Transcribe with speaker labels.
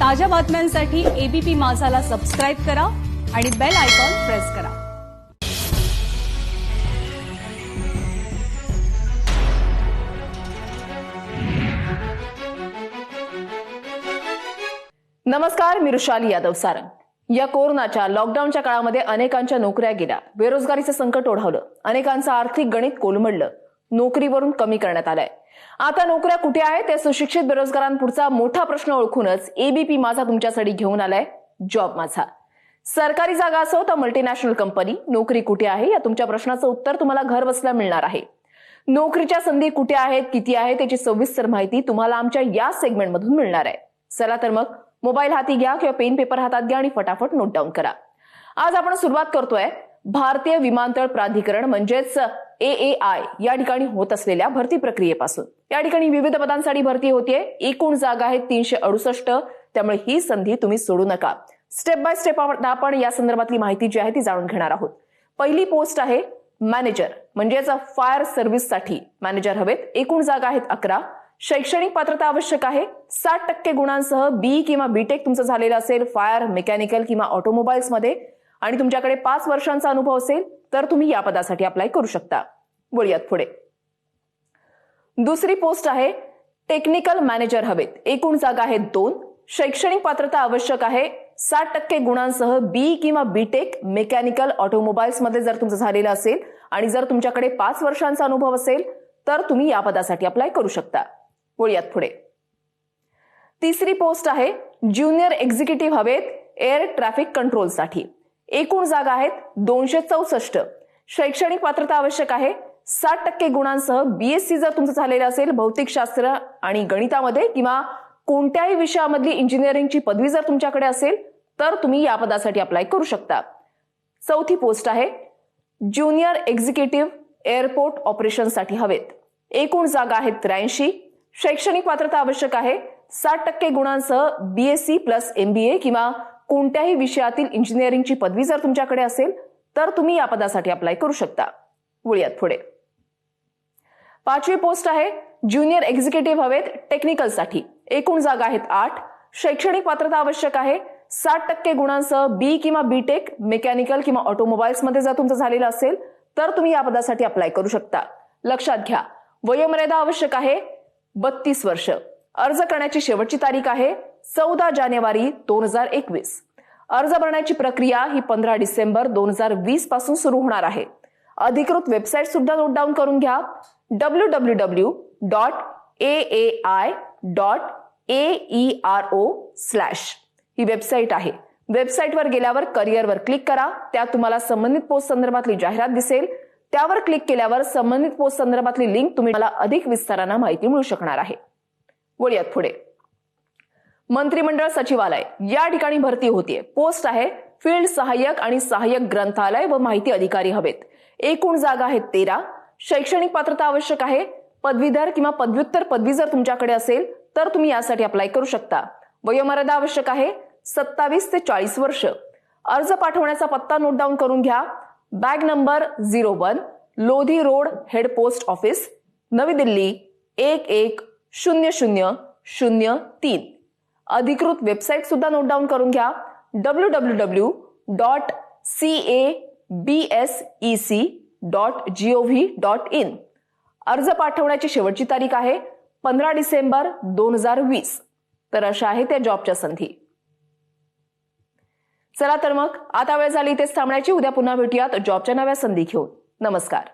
Speaker 1: ताज्या बातम्यांसाठी ABP माझाला subscribe करा आणि बेल आयकॉन प्रेस करा।
Speaker 2: नमस्कार, मी रुशाली यादव सारंग। या कोरोनाच्या लॉकडाऊनच्या काळामध्ये अनेकांच्या नोकऱ्या गेल्या, बेरोजगारीचं संकट ओढवलं, अनेकांचं आर्थिक गणित कोलमडलं, नोकरीवरून कमी करण्यात आलंय। आता नोकऱ्या कुठे आहेत ते सुशिक्षित बेरोजगारांपुढचा मोठा प्रश्न ओळखूनच एबीपी माझा तुमच्यासाठी घेऊन आलाय जॉब माझा। सरकारी जागा असो तर मल्टीनॅशनल कंपनी, नोकरी कुठे आहे या तुमच्या प्रश्नाचं उत्तर तुम्हाला घर बसल्या मिळणार आहे। नोकरीच्या संधी कुठे आहेत, किती आहेत याची सविस्तर माहिती तुम्हाला आमच्या या सेगमेंटमधून मिळणार आहे। चला तर मग मोबाईल हाती घ्या किंवा पेन पेपर हातात घ्या आणि फटाफट नोट डाऊन करा। आज आपण सुरुवात करतोय भारतीय विमानतळ प्राधिकरण म्हणजेच AAI या ठिकाणी होत असलेल्या भरती प्रक्रियेपासून। या ठिकाणी विविध पदांसाठी भरती होतीये, एकूण जागा आहेत 368, त्यामुळे ही संधी तुम्ही सोडू नका। स्टेप बाय स्टेप आपण या संदर्भातली माहिती जी आहे ती जाणून घेणार आहोत। पहिली पोस्ट आहे मॅनेजर म्हणजेच फायर सर्व्हिस साठी मॅनेजर हवेत, एकूण जागा आहेत 11। शैक्षणिक पात्रता आवश्यक आहे, 60% गुणांसह बी किंवा बीटेक तुमचं झालेलं असेल फायर, मेकॅनिकल किंवा ऑटोमोबाईल्स मध्ये आणि तुमच्याकडे 5 वर्षांचा अनुभव असेल तर तुम्ही या पदासाठी अप्लाय करू शकता। वळूयात पुढे। दुसरी पोस्ट आहे टेक्निकल मॅनेजर हवेत, एकूण जागा आहेत 2। शैक्षणिक पात्रता आवश्यक आहे, 60% गुणांसह बी किंवा बीटेक मेकॅनिकल ऑटोमोबाईल्स मध्ये जर तुमचं झालेलं असेल आणि जर तुमच्याकडे 5 वर्षांचा अनुभव असेल तर तुम्ही या पदासाठी अप्लाय करू शकता। वळूयात पुढे। तिसरी पोस्ट आहे ज्युनियर एक्झिक्युटिव्ह हवेत एअर ट्रॅफिक कंट्रोल साठी, एकूण जागा आहेत 264। शैक्षणिक पात्रता आवश्यक आहे, 60% गुणांसह BSc जर तुमचं झालेलं असेल भौतिकशास्त्र आणि गणितामध्ये किंवा कोणत्याही विषयामधली इंजिनिअरिंगची पदवी जर तुमच्याकडे असेल तर तुम्ही या पदासाठी अप्लाय करू शकता। चौथी पोस्ट आहे ज्युनियर एक्झिक्युटिव्ह एअरपोर्ट ऑपरेशन साठी हवेत, एकूण जागा आहेत 83। शैक्षणिक पात्रता आवश्यक आहे, 60% गुणांसह BSc प्लस MBA किंवा कोणत्याही विषयातील इंजिनिअरिंगची पदवी जर तुमच्याकडे असेल तर तुम्ही या पदासाठी अप्लाय करू शकता। वळूयात पुढे। पाचवी पोस्ट आहे ज्युनियर एक्झिक्युटिव्ह हवेत टेक्निकल साठी, एकूण जागा आहेत 8। शैक्षणिक पात्रता आवश्यक आहे, 60% गुणांसह बी किंवा बीटेक मेकॅनिकल किंवा ऑटोमोबाईल्स मध्ये जर तुमचं झालेलं असेल तर तुम्ही या पदासाठी अप्लाय करू शकता। लक्षात घ्या, वयोमर्यादा आवश्यक आहे 32 वर्ष। अर्ज करण्याची शेवटची तारीख आहे 14 जानेवारी 2021। अर्ज भरण्याची प्रक्रिया ही 15 डिसेंबर 2020 पासून सुरू होणार आहे। अधिकृत वेबसाईट सुद्धा नोट डाऊन करून घ्या, www.aai.aero/ ही वेबसाईट आहे। वेबसाईटवर गेल्यावर करिअरवर क्लिक करा, त्यात तुम्हाला संबंधित पोस्ट संदर्भातली जाहिरात दिसेल, त्यावर क्लिक केल्यावर संबंधित पोस्ट संदर्भातली लिंक तुम्हाला अधिक विस्ताराने माहिती मिळू शकणार आहे। वळूयात पुढे। मंत्रिमंडळ सचिवालय या ठिकाणी भरती होतीये, पोस्ट आहे फील्ड सहाय्यक आणि सहाय्यक ग्रंथालय व माहिती अधिकारी हवेत, एकूण जागा आहेत 13। शैक्षणिक पात्रता आवश्यक आहे, पदवीधर किंवा पदव्युत्तर पदवी जर तुमच्याकडे असेल तर तुम्ही यासाठी अप्लाय करू शकता। वयोमर्यादा आवश्यक आहे 27 ते 40 वर्ष। अर्ज पाठवण्याचा पत्ता नोट डाऊन करून घ्या, bag number 01 Lodhi road head post office, नवी दिल्ली 110003। अधिकृत वेबसाईट सुद्धा नोट डाऊन करून घ्या, www.cabsec.gov.in। अर्ज पाठवण्याची शेवटची तारीख आहे 15 डिसेंबर 2020। तर अशा आहेत त्या जॉबच्या संधी। चला तर मग आता वेळ झाली इथेच थांबण्याची, उद्या पुन्हा भेटूयात जॉबच्या नव्या संधी घेऊन। नमस्कार।